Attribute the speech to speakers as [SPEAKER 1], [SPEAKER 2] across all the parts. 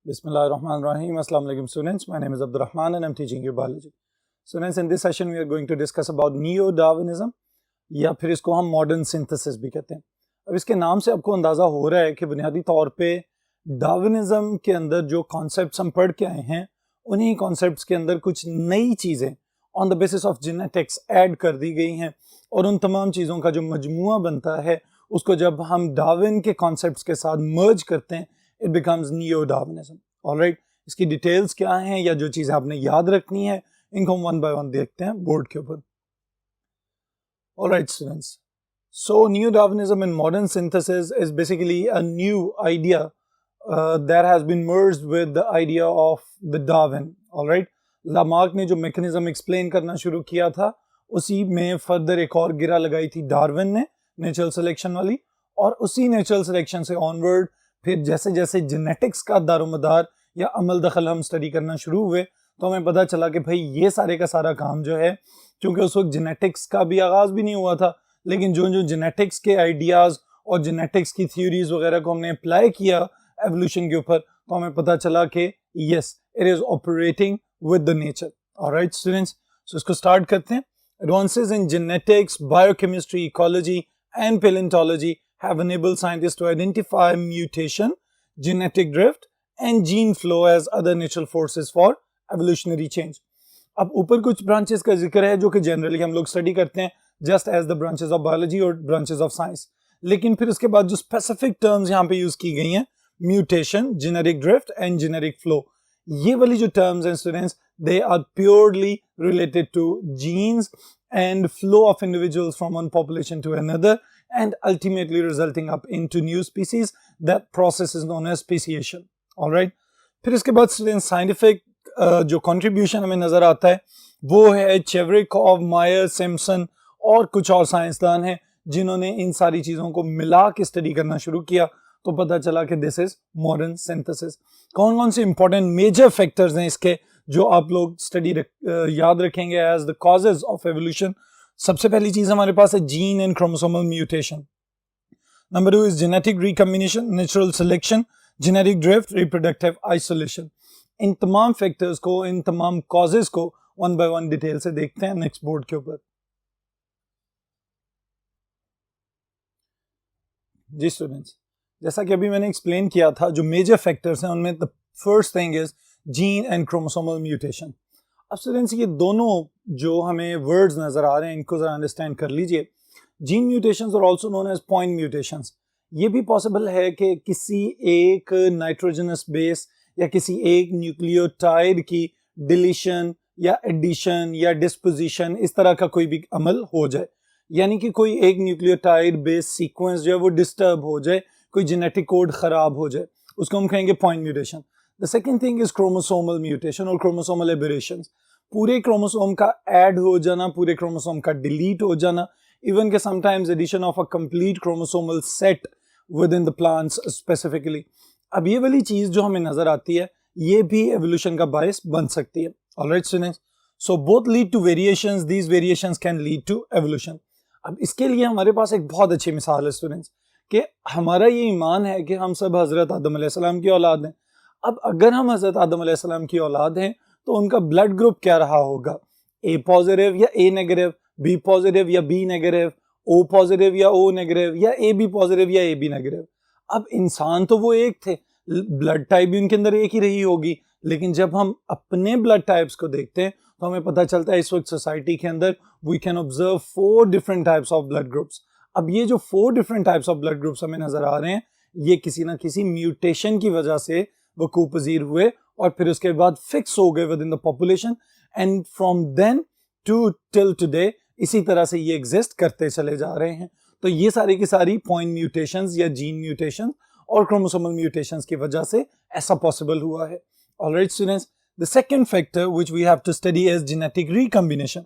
[SPEAKER 1] Bismillahirrahmanirrahim. Assalamu alaikum students. My name is Abdul Rahman and I'm teaching you biology. Students, in this session we are going to discuss about neo-Darwinism या फिर इसको हम modern synthesis भी कहते हैं। अब इसके नाम से आपको अंदाज़ा हो रहा है कि बुनियादी तौर पे डार्विनिज्म के अंदर जो कॉन्सेप्ट्स हम पढ़ के आए हैं उन्हीं कॉन्सेप्ट्स के अंदर कुछ नई चीज़ें on the basis of genetics add कर दी गई हैं और उन तमाम चीज़ों का जो मजमुआ बनता है उसको जब हम डार्विन के कॉन्सेप्ट्स के साथ मर्ज करते हैं इट बिकम्स नियो-डार्विनिज्म। ऑलराइट, इसकी डिटेल्स क्या हैं या जो चीज़ें आपने याद रखनी है इनको हम वन बाय वन देखते हैं बोर्ड के ऊपर। Alright students, so neo-Darwinism in modern synthesis is basically a new idea that has been merged with the idea of the Darwin. Alright, Lamarck ने जो मैकेनिज्म एक्सप्लेन करना शुरू किया था उसी में फर्दर एक और गिरा लगाई थी डार्विन ने नेचुरल सिलेक्शन वाली, और उसी नेचुरल सिलेक्शन से ऑनवर्ड फिर जैसे जैसे जेनेटिक्स का दारोमदार या अमल दखल हम स्टडी करना शुरू हुए तो हमें पता चला कि भाई ये सारे का सारा काम जो है, क्योंकि उस वक्त जेनेटिक्स का भी आगाज़ भी नहीं हुआ था, लेकिन जो जो जेनेटिक्स के आइडियाज़ और जेनेटिक्स की थ्योरीज वगैरह को हमने अप्लाई किया एवोल्यूशन के ऊपर तो हमें पता चला कि yes it is operating with the nature. Alright students, so इसको स्टार्ट करते हैं। Advances in genetics, biochemistry, ecology and palaeontology have enabled scientists to identify mutation, genetic drift and gene flow as other natural forces for evolutionary change. अब ऊपर कुछ branches का जिक्र है जो कि जनरली हम लोग स्टडी करते हैं just as the branches of biology और ब्रांचेस ऑफ साइंस, लेकिन फिर उसके बाद जो स्पेसिफिक टर्म्स यहाँ पे यूज की गई हैं, mutation, genetic drift and genetic flow, ये वाली जो टर्म्स हैं students they are purely related to genes and flow of individuals from one population to another and ultimately resulting up into new species. That process is known as speciation. All right, फिर इसके बाद students scientific जो contribution हमें नज़र आता है वो है चेवरिकॉव, मायर, सिम्पसन और कुछ और साइंसदान हैं जिन्होंने इन सारी चीज़ों को मिला के स्टडी करना शुरू किया तो पता चला कि दिस इज मॉडर्न सिंथेसिस। कौन कौन से इंपॉर्टेंट मेजर फैक्टर्स हैं इसके जो आप लोग स्टडी याद रखेंगे as the causes of evolution? सबसे पहली चीज हमारे पास है gene and chromosomal mutation. Number 2 is genetic recombination, natural selection, genetic drift, reproductive isolation. इन तमाम फैक्टर्स को, इन तमाम कॉजेज को वन बाय वन डिटेल से देखते हैं नेक्स्ट बोर्ड के ऊपर। जी स्टूडेंट्स, जैसा कि अभी मैंने एक्सप्लेन किया था जो मेजर फैक्टर्स हैं उनमें the first thing is gene and chromosomal mutation. अब स्टूडेंट्स ये दोनों जो हमें वर्ड्स नज़र आ रहे हैं इनको ज़रा अंडरस्टैंड कर लीजिए। जीन म्यूटेशंस और also known as point mutations, ये भी पॉसिबल है कि किसी एक नाइट्रोजनस बेस या किसी एक न्यूक्लियोटाइड की डिलीशन या एडिशन या डिस्पोजिशन इस तरह का कोई भी अमल हो जाए, यानी कि कोई एक न्यूक्लियोटाइड बेस सीक्वेंस जो है वो डिस्टर्ब हो जाए, कोई जेनेटिक कोड ख़राब हो जाए, उसको हम कहेंगे point mutation. The second thing is chromosomal mutation और chromosomal aberrations। पूरे क्रोमोसोम का ऐड हो जाना, पूरे क्रोमोसोम का डिलीट हो जाना, इवन के sometimes addition of a complete chromosomal set within the plants specifically. अब ये वाली चीज़ जो हमें नज़र आती है ये भी एवोल्यूशन का बायस बन सकती है। Alright students, so both lead to variations, these variations can lead to evolution. अब इसके लिए हमारे पास एक बहुत अच्छी मिसाल है स्टूडेंट्स कि हमारा ये ईमान है कि हम सब हज़रत आदम अलैहिस्सलाम की औलाद हैं। अब अगर हम हज़रत आदम अलैहिस्सलाम की औलाद हैं तो उनका ब्लड ग्रुप क्या रहा होगा? ए पॉजिटिव या ए नेगेटिव, बी पॉजिटिव या बी नेगेटिव, ओ पॉजिटिव या ओ नेगेटिव, या ए बी पॉजिटिव या ए बी नेगेटिव। अब इंसान तो वो एक थे, ब्लड टाइप भी उनके अंदर एक ही रही होगी, लेकिन जब हम अपने ब्लड टाइप्स को देखते हैं तो हमें पता चलता है इस वक्त सोसाइटी के अंदर we can observe 4 different types of blood groups. अब ये जो 4 different types of blood groups हमें नज़र आ रहे हैं ये किसी ना किसी म्यूटेशन की वजह से वकूअ पज़ीर हुए और फिर उसके बाद फिक्स हो गए within the population, and from then to till today इसी तरह से ये एग्जिस्ट करते चले जा रहे हैं। तो ये सारी की सारी पॉइंट म्यूटेशंस या जीन म्यूटेशंस और क्रोमोसोमल म्यूटेशंस की वजह से ऐसा पॉसिबल हुआ है। Alright students, the second factor which we have to study is genetic recombination.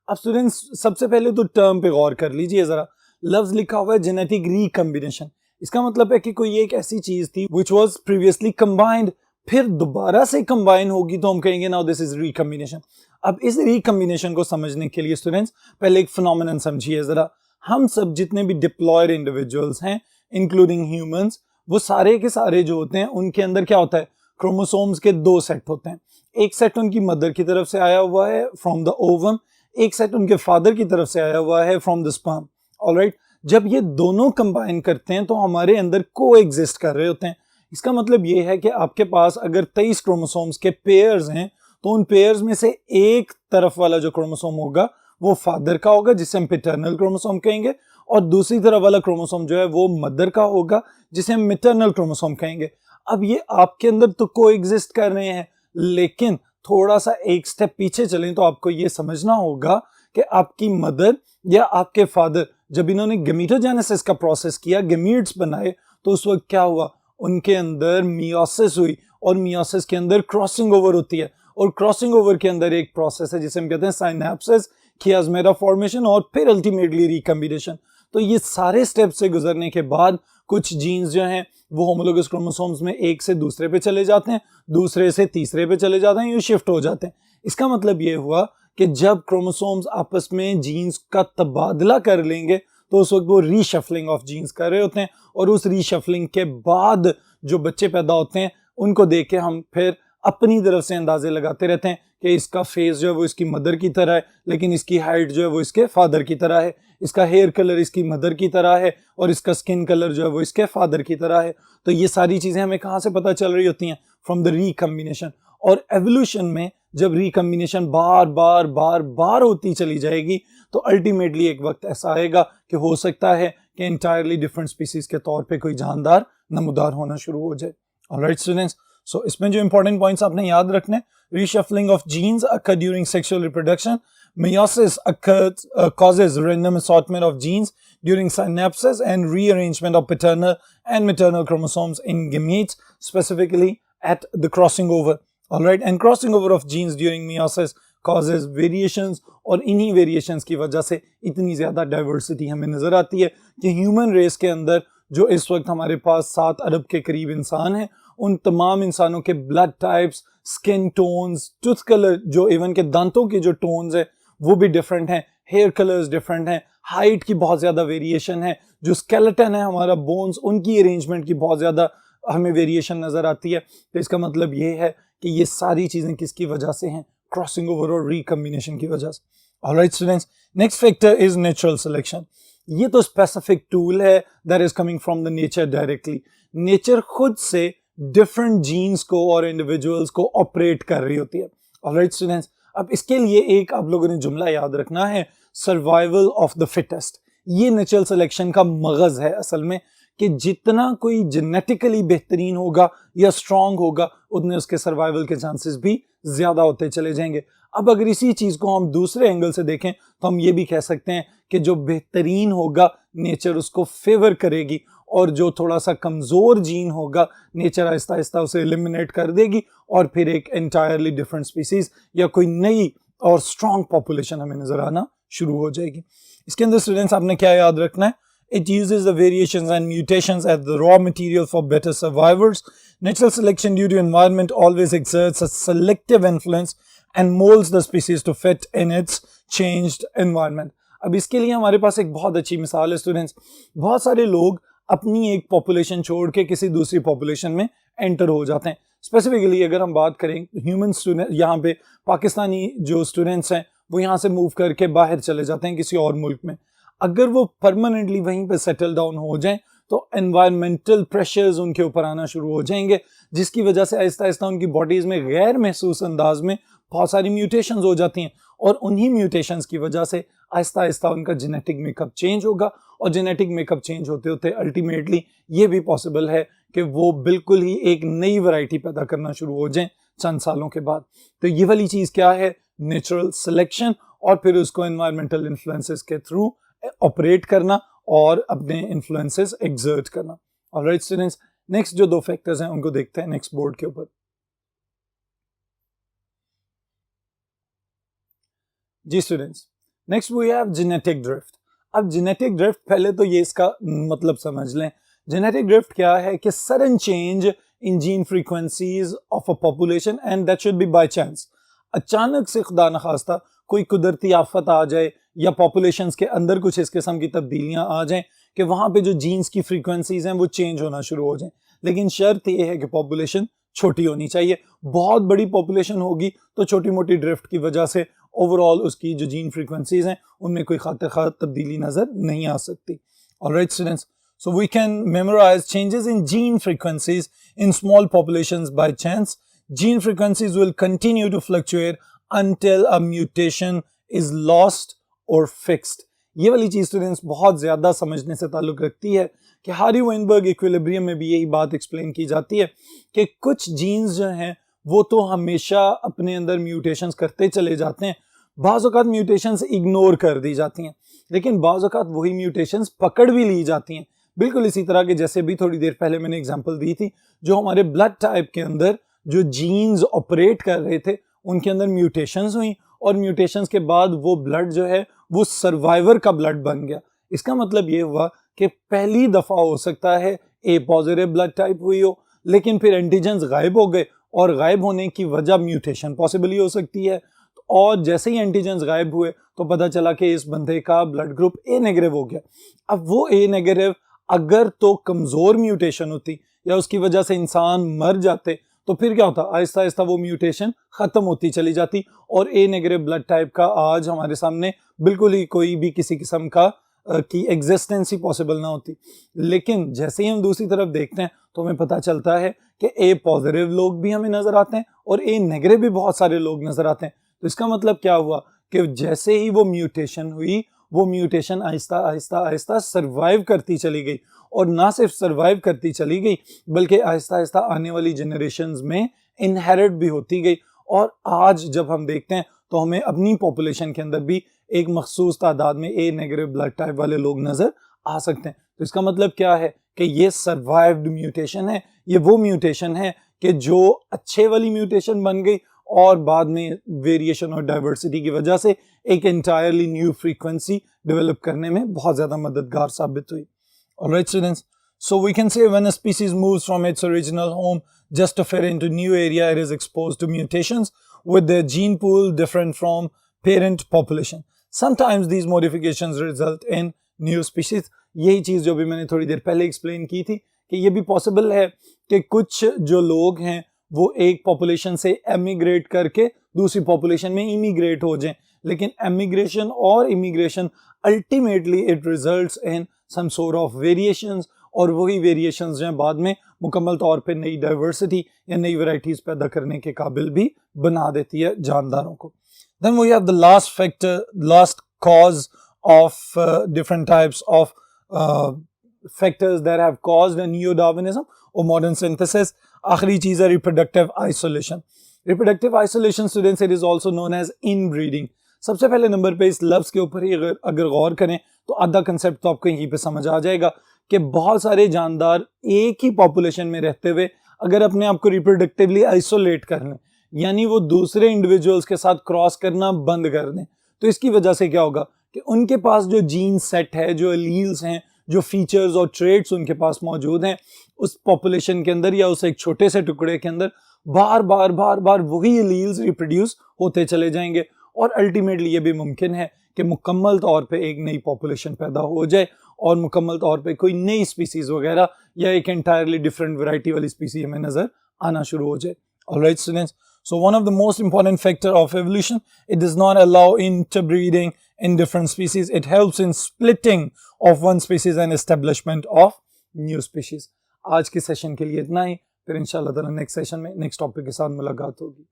[SPEAKER 1] अब स्टूडेंट्स सबसे पहले तो टर्म पे गौर कर लीजिए ज़रा, लफ्ज़ लिखा हुआ है जेनेटिक रिकॉम्बिनेशन, इसका मतलब है कि कोई एक ऐसी चीज थी which was previously combined, फिर दोबारा से कंबाइन होगी तो हम कहेंगे नाउ दिस इज रिकॉम्बिनेशन। अब इस रिकॉम्बिनेशन को समझने के लिए स्टूडेंट्स पहले एक फिनोमेनन समझिए जरा। हम सब जितने भी डिप्लॉयड इंडिविजुअल्स हैं इंक्लूडिंग ह्यूमंस, वो सारे के सारे जो होते हैं उनके अंदर क्या होता है, क्रोमोसोम्स के दो सेट होते हैं, एक सेट उनकी मदर की तरफ से आया हुआ है फ्रॉम द ओवम, एक सेट उनके फादर की तरफ से आया हुआ है फ्रॉम द स्पर्म। ऑलराइट, जब ये दोनों कंबाइन करते हैं तो हमारे अंदर को एग्जिस्ट कर रहे होते हैं। इसका मतलब ये है कि आपके पास अगर 23 क्रोमोसोम्स के पेयर्स हैं तो उन पेयर्स में से एक तरफ वाला जो क्रोमोसोम होगा वो फादर का होगा जिसे हम पैटर्नल क्रोमोसोम कहेंगे, और दूसरी तरफ वाला क्रोमोसोम जो है वो मदर का होगा जिसे हम मैटरनल क्रोमोसोम कहेंगे। अब ये आपके अंदर तो को एग्जिस्ट कर रहे हैं, लेकिन थोड़ा सा एक स्टेप पीछे चलें तो आपको ये समझना होगा कि आपकी मदर या आपके फादर जब इन्होंने गमीटोजेनेसिस का प्रोसेस किया, गमीट्स बनाए, तो उस वक्त क्या हुआ, उनके अंदर मियोसिस हुई और मियोसिस के अंदर क्रॉसिंग ओवर होती है, और क्रॉसिंग ओवर के अंदर एक प्रोसेस है जिसे हम कहते हैं साइनेप्सिस, कियास्मेरा फॉर्मेशन और फिर अल्टीमेटली रिकॉम्बिनेशन। तो ये सारे स्टेप से गुजरने के बाद कुछ जीन्स जो हैं वो होमोलोगस क्रोमोसोम्स में एक से दूसरे पे चले जाते हैं, दूसरे से तीसरे पे चले जाते हैं, ये शिफ्ट हो जाते हैं। इसका मतलब ये हुआ कि जब क्रोमोसोम्स आपस में जीन्स का तबादला कर लेंगे तो उस वक्त वो रीशफलिंग ऑफ जीन्स कर रहे होते हैं, और उस रीशफलिंग के बाद जो बच्चे पैदा होते हैं उनको देख के हम फिर अपनी तरफ से अंदाजे लगाते रहते हैं कि इसका फेस जो है वो इसकी मदर की तरह है, लेकिन इसकी हाइट जो है वो इसके फादर की तरह है, इसका हेयर कलर इसकी मदर की तरह है, और इसका स्किन कलर जो है वो इसके फादर की तरह है। तो ये सारी चीजें हमें कहाँ से पता चल रही होती हैं? From the recombination. और एवोल्यूशन में जब रिकम्बिनेशन बार बार बार बार होती चली जाएगी तो अल्टीमेटली एक वक्त ऐसा आएगा कि हो सकता है कि एंटायरली डिफरेंट स्पीसीज के तौर पे कोई जानदार नमूदार होना शुरू हो जाए। ऑलराइट स्टूडेंट्स, सो इसमें जो इंपॉर्टेंट पॉइंट्स आपने याद रखने, reshuffling of genes occur during sexual reproduction, meiosis causes random assortment of genes during synapses and rearrangement of paternal and maternal chromosomes in gametes, specifically at the crossing over. All right, and crossing over of genes during meiosis causes variations, और इन्हीं variations की वजह से इतनी ज़्यादा diversity हमें नज़र आती है कि ह्यूमन रेस के अंदर जो इस वक्त हमारे पास 7 अरब के करीब इंसान हैं, उन तमाम इंसानों के blood types, skin tones, tooth colour, जो इवन के दांतों के जो टोन्स है वो भी डिफरेंट हैं, हेयर कलर्स डिफरेंट हैं, हाइट की बहुत ज़्यादा वेरिएशन है, जो स्केलेटन है हमारा बोन्स उनकी अरेंजमेंट की बहुत ज़्यादा हमें वेरिएशन नज़र आती है। तो इसका मतलब ये है कि ये सारी चीज़ें किसकी वजह से हैं? क्रॉसिंग ओवर और रिकम्बिनेशन की वजह से। Alright students, next factor is natural selection. ये तो स्पेसिफिक टूल है that is coming from the nature directly. Nature खुद से डिफरेंट जीन्स को और इंडिविजुअल्स को ऑपरेट कर रही होती है। ऑलराइट स्टूडेंट्स, अब इसके लिए एक आप लोगों ने जुमला याद रखना है, सर्वाइवल ऑफ द फिटेस्ट। ये नेचुरल सिलेक्शन का मगज है असल में, कि जितना कोई जेनेटिकली बेहतरीन होगा या स्ट्रांग होगा उतने उसके सर्वाइवल के चांसेस भी ज्यादा होते चले जाएंगे। अब अगर इसी चीज को हम दूसरे एंगल से देखें तो हम ये भी कह सकते हैं कि जो बेहतरीन होगा नेचर उसको फेवर करेगी, और जो थोड़ा सा कमजोर जीन होगा नेचर आहिस्ता आहिस्ता उसे एलिमिनेट कर देगी, और फिर एक एंटायरली डिफरेंट स्पीसीज या कोई नई और स्ट्रांग पॉपुलेशन हमें नजर आना शुरू हो जाएगी। इसके अंदर स्टूडेंट्स आपने क्या याद रखना है? It uses the variations and mutations as the raw material for better survivors. Natural selection due to environment always exerts a selective influence and molds the species to fit in its changed environment. अब इसके लिए हमारे पास एक बहुत अच्छी मिसाल है students. बहुत सारे लोग अपनी एक पॉपुलेशन छोड़ के किसी दूसरी पॉपुलेशन में एंटर हो जाते हैं। स्पेसिफिकली अगर हम बात करें ह्यूमन स्टूडेंट, यहाँ पे पाकिस्तानी जो स्टूडेंट्स हैं वो यहाँ से मूव करके बाहर चले जाते हैं किसी और मुल्क में। अगर वो परमानेंटली वहीं पे सेटल डाउन हो जाएं तो एनवायरमेंटल प्रेशर्स उनके ऊपर आना शुरू हो जाएंगे, जिसकी वजह से आहिस्ता आहिस्ता उनकी बॉडीज में गैर महसूस अंदाज में बहुत सारी म्यूटेशंस हो जाती हैं, और उन्हीं म्यूटेशंस की वजह से आहिस्ता आहिस्ता उनका जेनेटिक मेकअप चेंज होगा, और जेनेटिक मेकअप चेंज होते होते अल्टीमेटली ये भी पॉसिबल है कि वो बिल्कुल ही एक नई वैरायटी पैदा करना शुरू हो जाएं चंद सालों के बाद। तो ये वाली चीज़ क्या है? नेचुरल सिलेक्शन, और फिर उसको एनवायरमेंटल इन्फ्लुएंसेस के थ्रू ऑपरेट करना और अपने इन्फ्लुएंसेस एक्सर्ट करना। ऑलराइट स्टूडेंट्स, नेक्स्ट जो 2 फैक्टर्स हैं उनको देखते हैं नेक्स्ट बोर्ड के ऊपर। जी students, next we have genetic drift. अब जेनेटिक ड्रिफ्ट, पहले तो ये इसका मतलब समझ लें। जेनेटिक ड्रिफ्ट क्या है? कि sudden change in gene frequencies of a population and that should be by chance. अचानक से खुदा न खास्ता कोई कुदरती आफत आ जाए या पॉपुलेशंस के अंदर कुछ इस किस्म की तब्दीलियां आ जाएं कि वहां पे जो जीन्स की फ्रीक्वेंसीज हैं वो चेंज होना शुरू हो जाएं, लेकिन शर्त ये है कि पॉपुलेशन छोटी होनी चाहिए। बहुत बड़ी पॉपुलेशन होगी तो छोटी मोटी ड्रिफ्ट की वजह से ओवरऑल उसकी जो जीन फ्रीक्वेंसीज हैं उनमें कोई खातिर तब्दीली नजर नहीं आ सकती। Alright students, so we can memorize changes in gene frequencies in small populations by chance. Gene frequencies will continue to fluctuate until a mutation is lost or fixed. ये वाली चीज स्टूडेंट्स बहुत ज्यादा समझने से ताल्लुक रखती है कि हारी वाइनबर्ग इक्विलिब्रियम में भी यही बात एक्सप्लेन की जाती है कि कुछ जीन्स जो हैं वो तो हमेशा अपने अंदर म्यूटेशंस करते चले जाते हैं, बाज़ औक़ात म्यूटेशंस इग्नोर कर दी जाती हैं, लेकिन बाज़ औक़ात वही म्यूटेशंस पकड़ भी ली जाती हैं। बिल्कुल इसी तरह के जैसे भी थोड़ी देर पहले मैंने एग्जांपल दी थी, जो हमारे ब्लड टाइप के अंदर जो जीन्स ऑपरेट कर रहे थे उनके अंदर म्यूटेशंस हुई और म्यूटेशंस के बाद वो ब्लड जो है वो सर्वाइवर का ब्लड बन गया। इसका मतलब ये हुआ कि पहली दफ़ा हो सकता है ए पॉजिटिव ब्लड टाइप हुई हो, लेकिन फिर एंटीजेंस गायब हो गए और गायब होने की वजह म्यूटेशन पॉसिबली हो सकती है। और जैसे ही एंटीजेंस गायब हुए तो पता चला कि इस बंदे का ब्लड ग्रुप ए नेगेटिव हो गया। अब वो ए नेगेटिव अगर तो कमज़ोर म्यूटेशन होती या उसकी वजह से इंसान मर जाते तो फिर क्या होता, आहिस्ता आहिस्ता वो म्यूटेशन ख़त्म होती चली जाती और ए नेगेटिव ब्लड टाइप का आज हमारे सामने बिल्कुल ही कोई भी किसी किस्म का की एग्जिस्टेंस ही पॉसिबल ना होती। लेकिन जैसे ही हम दूसरी तरफ देखते हैं तो हमें पता चलता है कि ए पॉजिटिव लोग भी हमें नज़र आते हैं और ए नेगेटिव भी बहुत सारे लोग नज़र आते हैं। तो इसका मतलब क्या हुआ कि जैसे ही वो म्यूटेशन हुई, वो म्यूटेशन आहिस्ता आहिस्ता आहिस्ता सर्वाइव करती चली गई और ना सिर्फ सर्वाइव करती चली गई बल्कि आहिस्ता आहिस्ता आने वाली जनरेशन्स में इनहेरिट भी होती गई। और आज जब हम देखते हैं तो हमें अपनी पॉपुलेशन के अंदर भी एक मखसूस तादाद में ए नेगेटिव ब्लड टाइप वाले लोग नज़र आ सकते हैं। तो इसका मतलब क्या है कि ये सर्वाइव्ड म्यूटेशन है, ये वो म्यूटेशन है कि जो अच्छे वाली म्यूटेशन बन गई और बाद में वेरिएशन और डाइवर्सिटी की वजह से एक एंटायरली न्यू फ्रीक्वेंसी डेवलप करने में बहुत ज़्यादा मददगार साबित हुई। Alright students, so we can say when a species moves from its original home just to fit into new area, it is exposed to mutations with their gene pool different from parent population. Sometimes these modifications result in new species. यही चीज़ जो भी मैंने थोड़ी देर पहले explain की थी कि ये भी पॉसिबल है कि कुछ जो लोग हैं वो एक पॉपुलेशन से एमिग्रेट करके दूसरी पॉपुलेशन में इमिग्रेट हो जाएं, लेकिन एमिग्रेशन और immigration ultimately it results in some sort of variations और वही वेरिएशंस जो हैं बाद में मुकम्मल तौर पे नई डाइवर्सिटी या नई वैरायटीज़ पैदा करने के काबिल भी बना देती है जानदारों को। Then we have the last factor, last cause of different types of factors that have caused a neo-Darwinism or modern synthesis. आखिरी चीज़ है reproductive isolation. Reproductive isolation students it is also known as inbreeding. सबसे पहले number पे इस लफ्ज़ के ऊपर ही अगर गौर करें तो आधा कंसेप्ट तो आपको यहीं पे समझ आ जाएगा कि बहुत सारे जानदार एक ही पॉपुलेशन में रहते हुए अगर अपने आप को रिप्रोडक्टिवली आइसोलेट कर लें, यानी वो दूसरे इंडिविजुअल्स के साथ क्रॉस करना बंद कर दें, तो इसकी वजह से क्या होगा कि उनके पास जो जीन सेट है, जो एलील्स हैं, जो फीचर्स और ट्रेड्स उनके पास मौजूद हैं, उस पॉपुलेशन के अंदर या उस एक छोटे से टुकड़े के अंदर बार बार वही एलील्स रिप्रोड्यूस होते चले जाएंगे और अल्टीमेटली ये भी मुमकिन है कि मुकम्मल तौर पे एक नई पॉपुलेशन पैदा हो जाए और मुकम्मल तौर पे कोई नई स्पीसीज वगैरह या एक एंटायरली डिफरेंट वैरायटी वाली स्पीसी हमें नज़र आना शुरू हो जाए। Alright students, so one of the most important factor of evolution, it does not allow interbreeding in different species. It helps in splitting of one species and establishment of new species. आज के session के लिए इतना ही, फिर इंशाल्लाह ताला next session में next topic के साथ मुलाकात होगी।